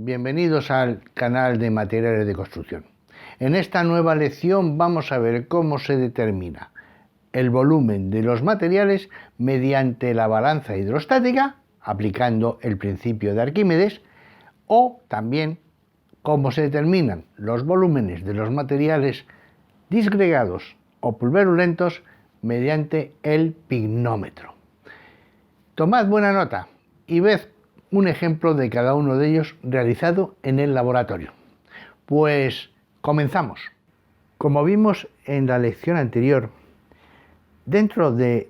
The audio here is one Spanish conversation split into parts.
bienvenidos al canal de materiales de construcción. En esta nueva lección vamos a ver cómo se determina el volumen de los materiales mediante la balanza hidrostática, aplicando el principio de Arquímedes, o también cómo se determinan los volúmenes de los materiales disgregados o pulverulentos mediante el pignómetro. Tomad buena nota y ved un ejemplo de cada uno de ellos realizado en el laboratorio. Pues comenzamos. Como vimos en la lección anterior, dentro del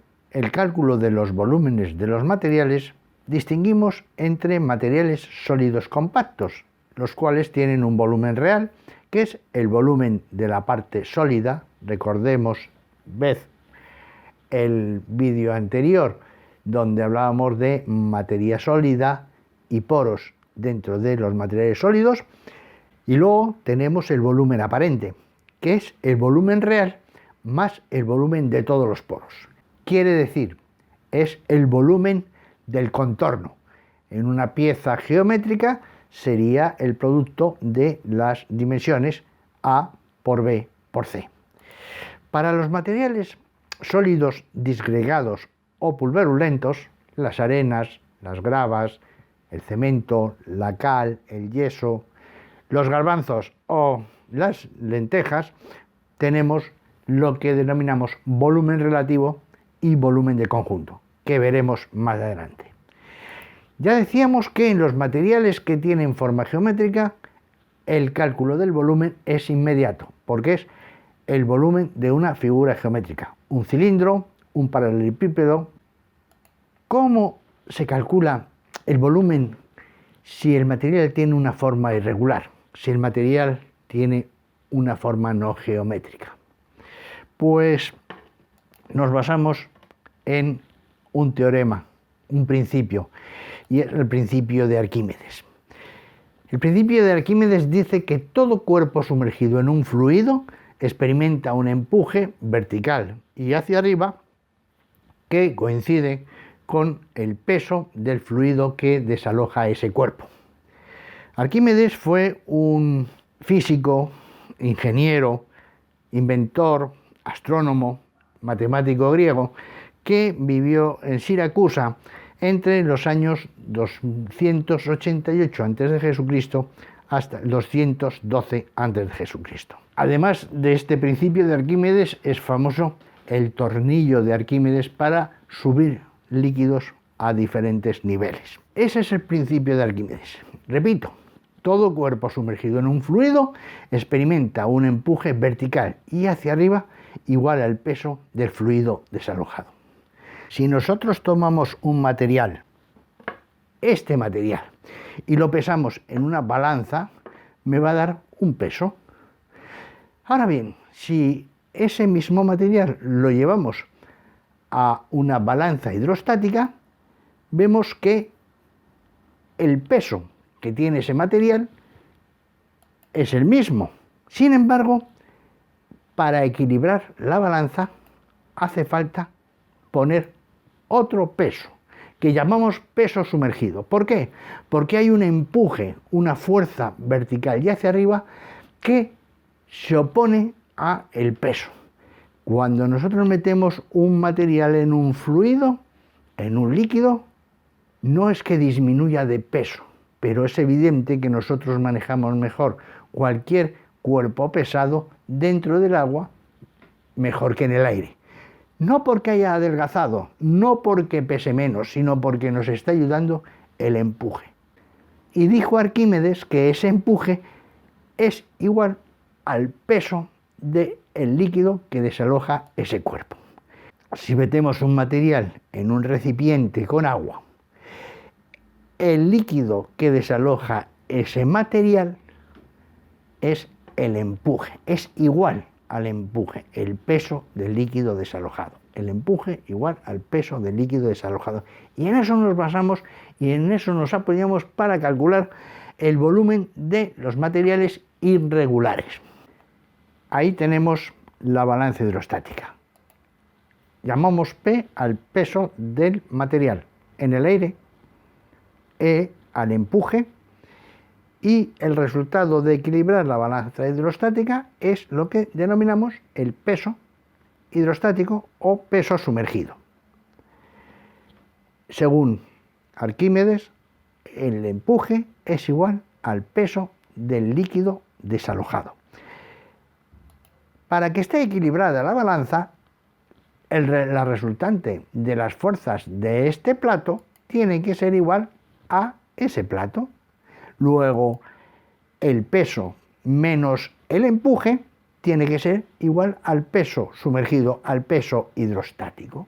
cálculo de los volúmenes de los materiales, distinguimos entre materiales sólidos compactos, los cuales tienen un volumen real, que es el volumen de la parte sólida. Recordemos, ved el vídeo anterior, donde hablábamos de materia sólida y poros dentro de los materiales sólidos, y luego tenemos el volumen aparente, que es el volumen real más el volumen de todos los poros. Quiere decir, es el volumen del contorno. En una pieza geométrica sería el producto de las dimensiones A por B por C. Para los materiales sólidos disgregados o pulverulentos, las arenas, las gravas, el cemento, la cal, el yeso, los garbanzos o las lentejas, tenemos lo que denominamos volumen relativo y volumen de conjunto, que veremos más adelante. Ya decíamos que en los materiales que tienen forma geométrica, el cálculo del volumen es inmediato, porque es el volumen de una figura geométrica, un cilindro, un paralelepípedo. ¿Cómo se calcula el volumen si el material tiene una forma irregular, si el material tiene una forma no geométrica? Pues nos basamos en un teorema, un principio, y es el principio de Arquímedes. El principio de Arquímedes dice que todo cuerpo sumergido en un fluido experimenta un empuje vertical y hacia arriba que coincide con el peso del fluido que desaloja ese cuerpo. Arquímedes fue un físico, ingeniero, inventor, astrónomo, matemático griego que vivió en Siracusa entre los años 288 a.C. hasta 212 a.C. Además de este principio de Arquímedes, es famoso el tornillo de Arquímedes para subir líquidos a diferentes niveles. Ese es el principio de Arquímedes. Repito, todo cuerpo sumergido en un fluido experimenta un empuje vertical y hacia arriba igual al peso del fluido desalojado. Si nosotros tomamos un material, este material, y lo pesamos en una balanza, me va a dar un peso. Ahora bien, si ese mismo material lo llevamos a una balanza hidrostática, vemos que el peso que tiene ese material es el mismo. Sin embargo, para equilibrar la balanza hace falta poner otro peso, que llamamos peso sumergido. ¿Por qué? Porque hay un empuje, una fuerza vertical y hacia arriba que se opone a el peso. Cuando nosotros metemos un material en un fluido, en un líquido, no es que disminuya de peso, pero es evidente que nosotros manejamos mejor cualquier cuerpo pesado dentro del agua mejor que en el aire. No porque haya adelgazado, no porque pese menos, sino porque nos está ayudando el empuje. Y dijo Arquímedes que ese empuje es igual al peso del líquido que desaloja ese cuerpo. Si metemos un material en un recipiente con agua, el líquido que desaloja ese material es el empuje, es igual al empuje, el peso del líquido desalojado. El empuje igual al peso del líquido desalojado. Y en eso nos basamos y en eso nos apoyamos para calcular el volumen de los materiales irregulares. Ahí tenemos la balanza hidrostática. Llamamos P al peso del material en el aire, E al empuje y el resultado de equilibrar la balanza hidrostática es lo que denominamos el peso hidrostático o peso sumergido. Según Arquímedes, el empuje es igual al peso del líquido desalojado. Para que esté equilibrada la balanza, la resultante de las fuerzas de este plato tiene que ser igual a ese plato. Luego, el peso menos el empuje tiene que ser igual al peso sumergido, al peso hidrostático.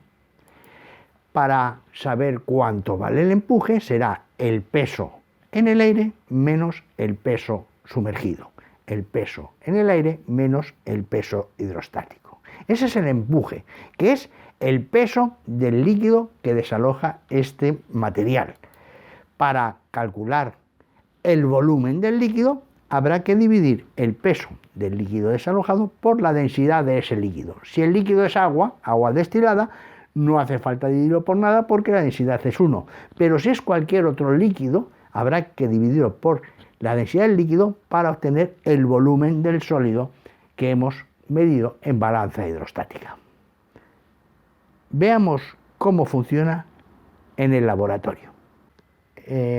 Para saber cuánto vale el empuje, será el peso en el aire menos el peso sumergido. El peso en el aire menos el peso hidrostático. Ese es el empuje, que es el peso del líquido que desaloja este material. Para calcular el volumen del líquido, habrá que dividir el peso del líquido desalojado por la densidad de ese líquido. Si el líquido es agua destilada, no hace falta dividirlo por nada porque la densidad es 1. Pero si es cualquier otro líquido, habrá que dividirlo por la densidad del líquido para obtener el volumen del sólido que hemos medido en balanza hidrostática. Veamos cómo funciona en el laboratorio.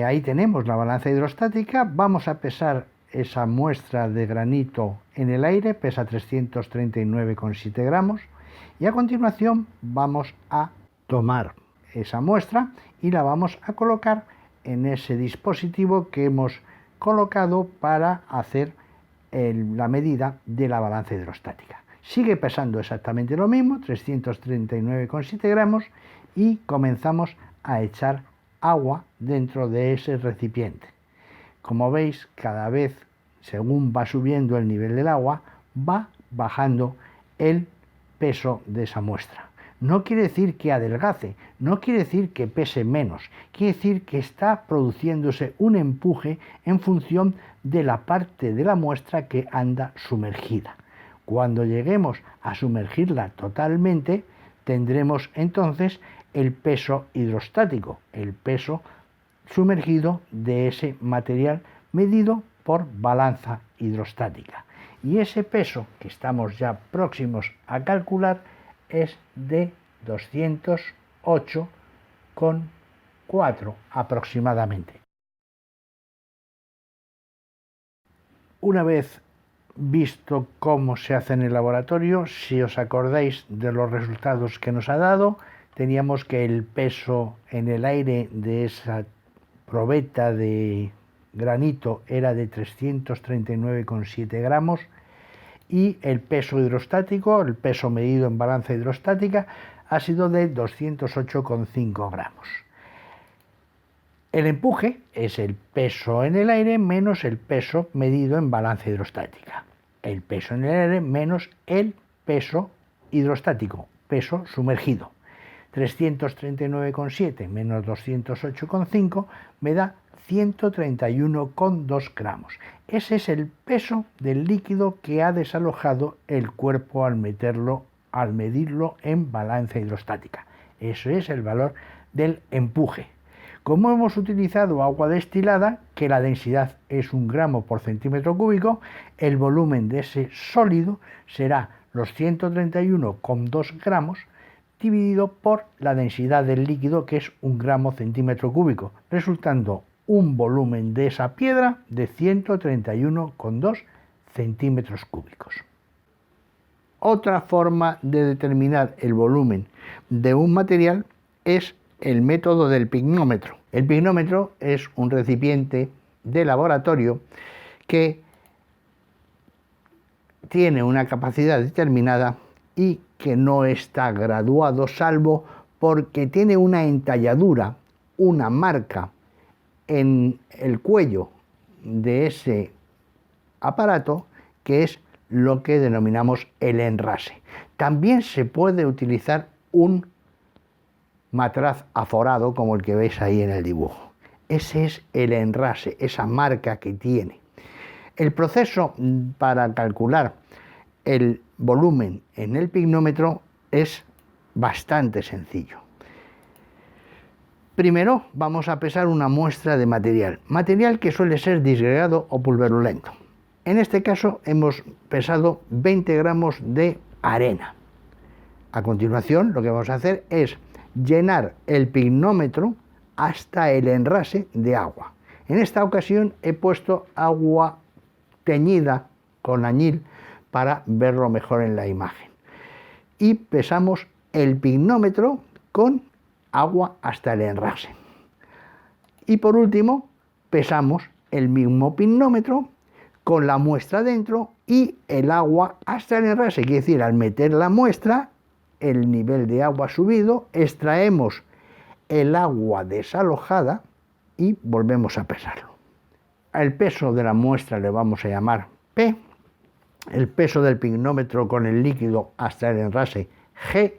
Ahí tenemos la balanza hidrostática. Vamos a pesar esa muestra de granito en el aire, pesa 339,7 gramos, y a continuación vamos a tomar esa muestra y la vamos a colocar en ese dispositivo que hemos colocado para hacer la medida de la balanza hidrostática. Sigue pesando exactamente lo mismo, 339,7 gramos, y comenzamos a echar agua dentro de ese recipiente. Como veis, cada vez, según va subiendo el nivel del agua, va bajando el peso de esa muestra. No quiere decir que adelgace, no quiere decir que pese menos, quiere decir que está produciéndose un empuje en función de la parte de la muestra que anda sumergida. Cuando lleguemos a sumergirla totalmente, tendremos entonces el peso hidrostático, el peso sumergido de ese material medido por balanza hidrostática. Y ese peso que estamos ya próximos a calcular es de 208,4 aproximadamente. Una vez visto cómo se hace en el laboratorio, si os acordáis de los resultados que nos ha dado, teníamos que el peso en el aire de esa probeta de granito era de 339,7 gramos y el peso hidrostático, el peso medido en balanza hidrostática, ha sido de 208,5 gramos. El empuje es el peso en el aire menos el peso medido en balanza hidrostática. El peso en el aire menos el peso hidrostático, peso sumergido. 339,7 menos 208,5 me da 131,2 gramos. Ese es el peso del líquido que ha desalojado el cuerpo al medirlo en balanza hidrostática. Eso es el valor del empuje. Como hemos utilizado agua destilada, que la densidad es 1 gramo por centímetro cúbico, el volumen de ese sólido será los 131,2 gramos dividido por la densidad del líquido, que es 1 gramo centímetro cúbico, resultando un volumen de esa piedra de 131,2 centímetros cúbicos. Otra forma de determinar el volumen de un material es el método del pignómetro. El pignómetro es un recipiente de laboratorio que tiene una capacidad determinada y que no está graduado, salvo porque tiene una entalladura, una marca en el cuello de ese aparato, que es lo que denominamos el enrase. También se puede utilizar un matraz aforado como el que veis ahí en el dibujo. Ese es el enrase, esa marca que tiene. El proceso para calcular el volumen en el pignómetro es bastante sencillo. Primero vamos a pesar una muestra de material que suele ser disgregado o pulverulento. En este caso hemos pesado 20 gramos de arena. A continuación lo que vamos a hacer es llenar el pignómetro hasta el enrase de agua. En esta ocasión he puesto agua teñida con añil para verlo mejor en la imagen. Y pesamos el pignómetro con agua hasta el enrase. Y por último, pesamos el mismo pignómetro con la muestra dentro y el agua hasta el enrase. Quiere decir, al meter la muestra, el nivel de agua subido, extraemos el agua desalojada y volvemos a pesarlo. El peso de la muestra le vamos a llamar P, el peso del pignómetro con el líquido hasta el enrase G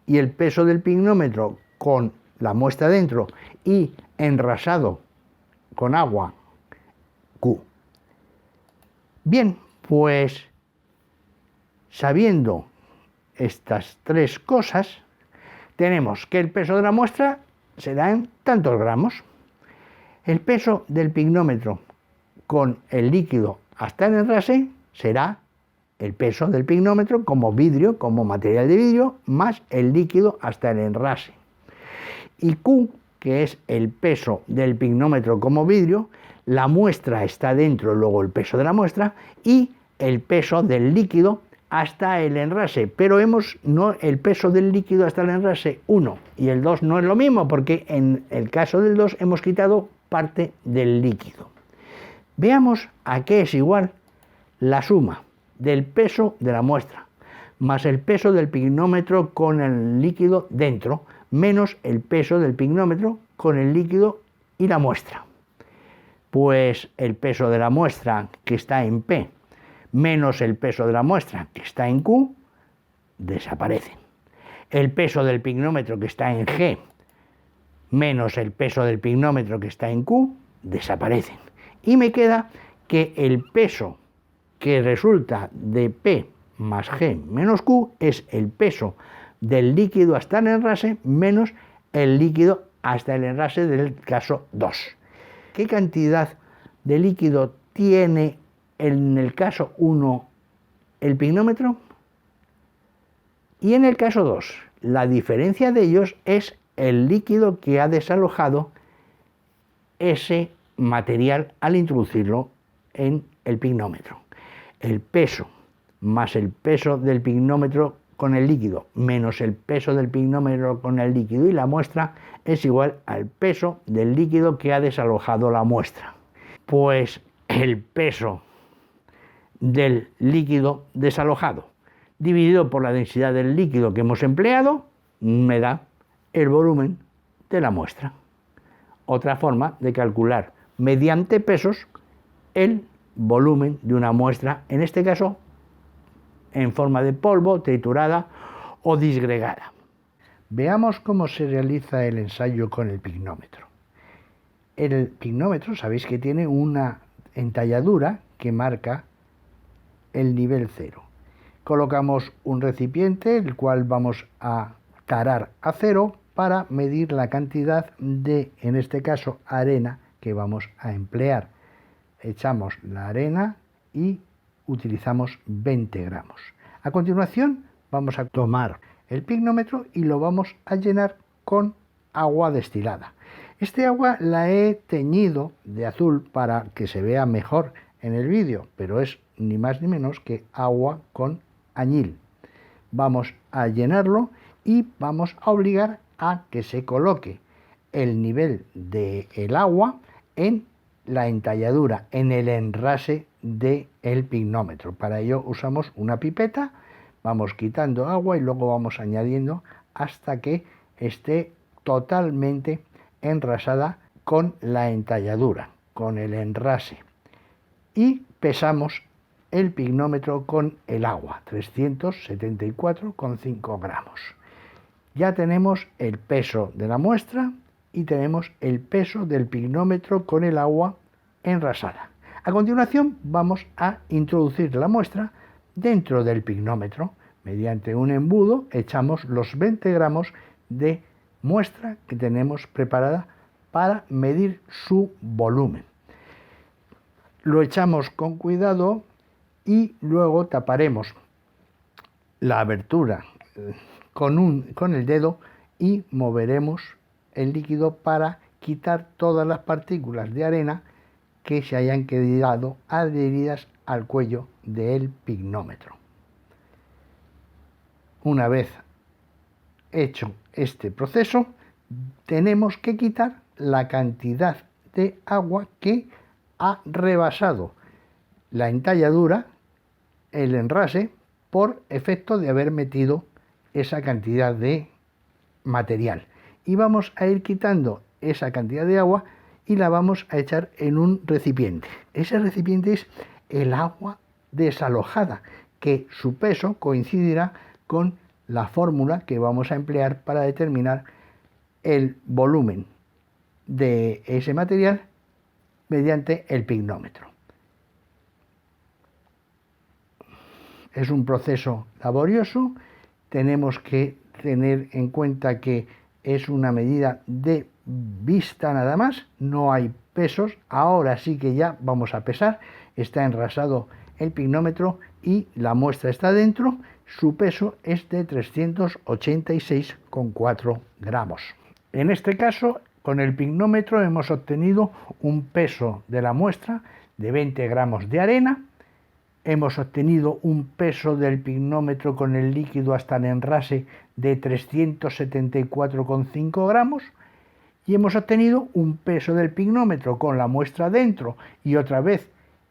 y el peso del pignómetro con la muestra dentro y enrasado con agua Q. Bien, pues sabiendo estas tres cosas, tenemos que el peso de la muestra será en tantos gramos. El peso del pignómetro con el líquido hasta el enrase será el peso del pignómetro como vidrio, como material de vidrio, más el líquido hasta el enrase. Y Q, que es el peso del pignómetro como vidrio, la muestra está dentro, luego el peso de la muestra, y el peso del líquido hasta el enrase, pero no el peso del líquido hasta el enrase 1 y el 2 no es lo mismo, porque en el caso del 2 hemos quitado parte del líquido. Veamos a qué es igual la suma del peso de la muestra más el peso del pignómetro con el líquido dentro menos el peso del pignómetro con el líquido y la muestra. Pues el peso de la muestra, que está en P, menos el peso de la muestra, que está en Q, desaparecen. El peso del pignómetro, que está en G, menos el peso del pignómetro, que está en Q, desaparecen. Y me queda que el peso que resulta de P más G menos Q es el peso del líquido hasta el enrase menos el líquido hasta el enrase del caso 2. ¿Qué cantidad de líquido tiene en el caso 1 el pignómetro? Y en el caso 2, la diferencia de ellos es el líquido que ha desalojado ese material al introducirlo en el pignómetro. El peso más el peso del pignómetro con el líquido menos el peso del pignómetro con el líquido y la muestra es igual al peso del líquido que ha desalojado la muestra. Pues el peso del líquido desalojado dividido por la densidad del líquido que hemos empleado me da el volumen de la muestra. Otra forma de calcular mediante pesos el volumen de una muestra, en este caso en forma de polvo, triturada o disgregada. Veamos cómo se realiza el ensayo con el pignómetro. El pignómetro, sabéis que tiene una entalladura que marca el nivel 0. Colocamos un recipiente, el cual vamos a tarar a 0 para medir la cantidad de, en este caso, arena que vamos a emplear. Echamos la arena y utilizamos 20 gramos. A continuación vamos a tomar el pignómetro y lo vamos a llenar con agua destilada. Este agua la he teñido de azul para que se vea mejor en el vídeo, pero es ni más ni menos que agua con añil. Vamos a llenarlo y vamos a obligar a que se coloque el nivel del agua en la entalladura, en el enrase del pignómetro. Para ello usamos una pipeta, vamos quitando agua y luego vamos añadiendo hasta que esté totalmente enrasada con la entalladura, con el enrase. Y pesamos el pignómetro con el agua, 374,5 gramos. Ya tenemos el peso de la muestra y tenemos el peso del pignómetro con el agua enrasada. A continuación vamos a introducir la muestra dentro del pignómetro. Mediante un embudo echamos los 20 gramos de muestra que tenemos preparada para medir su volumen. Lo echamos con cuidado y luego taparemos la abertura con el dedo y moveremos el líquido para quitar todas las partículas de arena que se hayan quedado adheridas al cuello del pignómetro. Una vez hecho este proceso, tenemos que quitar la cantidad de agua que ha rebasado la entalladura, el enrase, por efecto de haber metido esa cantidad de material. Y vamos a ir quitando esa cantidad de agua y la vamos a echar en un recipiente. Ese recipiente es el agua desalojada, que su peso coincidirá con la fórmula que vamos a emplear para determinar el volumen de ese material mediante el pignómetro. Es un proceso laborioso, tenemos que tener en cuenta que es una medida de vista nada más, no hay pesos. Ahora sí que ya vamos a pesar, está enrasado el pignómetro y la muestra está dentro, su peso es de 386,4 gramos. En este caso, con el pignómetro hemos obtenido un peso de la muestra de 20 gramos de arena, hemos obtenido un peso del pignómetro con el líquido hasta el enrase de 374,5 gramos y hemos obtenido un peso del pignómetro con la muestra dentro y otra vez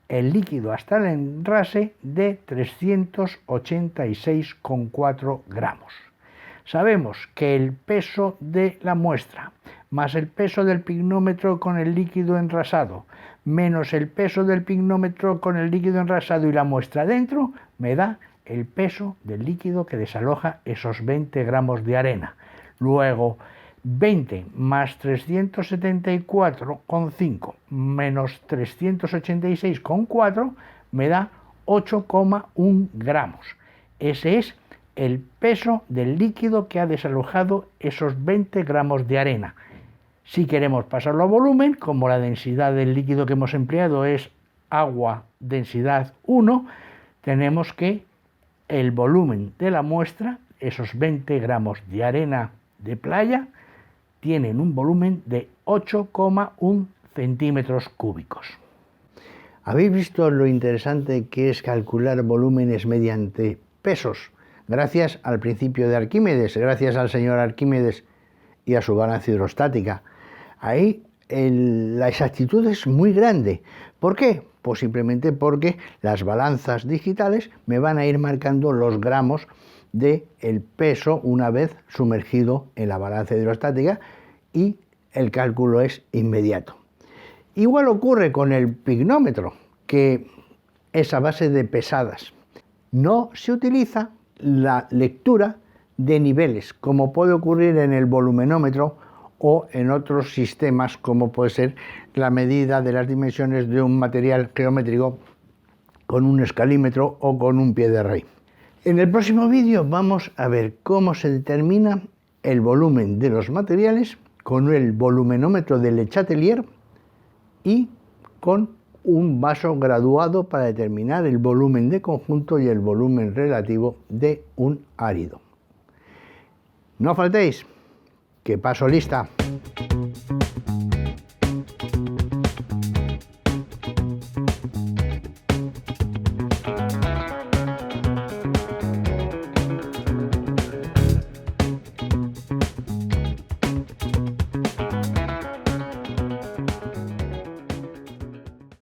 el líquido hasta el enrase de 386,4 gramos. Sabemos que el peso de la muestra más el peso del pignómetro con el líquido enrasado menos el peso del pignómetro con el líquido enrasado y la muestra dentro me da el peso del líquido que desaloja esos 20 gramos de arena. Luego 20 más 374,5 menos 386,4 me da 8,1 gramos. Ese es el peso del líquido que ha desalojado esos 20 gramos de arena. Si queremos pasarlo a volumen, como la densidad del líquido que hemos empleado es agua densidad 1, tenemos que el volumen de la muestra, esos 20 gramos de arena de playa, tienen un volumen de 8,1 centímetros cúbicos. ¿Habéis visto lo interesante que es calcular volúmenes mediante pesos? Gracias al principio de Arquímedes, gracias al señor Arquímedes y a su balanza hidrostática. Ahí la exactitud es muy grande. ¿Por qué? Pues simplemente porque las balanzas digitales me van a ir marcando los gramos del peso una vez sumergido en la balanza hidrostática y el cálculo es inmediato. Igual ocurre con el pignómetro, que es a base de pesadas. No se utiliza la lectura de niveles, como puede ocurrir en el volumenómetro o en otros sistemas, como puede ser la medida de las dimensiones de un material geométrico con un escalímetro o con un pie de rey. En el próximo vídeo vamos a ver cómo se determina el volumen de los materiales con el volumenómetro de Le Chatelier y con un vaso graduado para determinar el volumen de conjunto y el volumen relativo de un árido. No faltéis, que paso lista.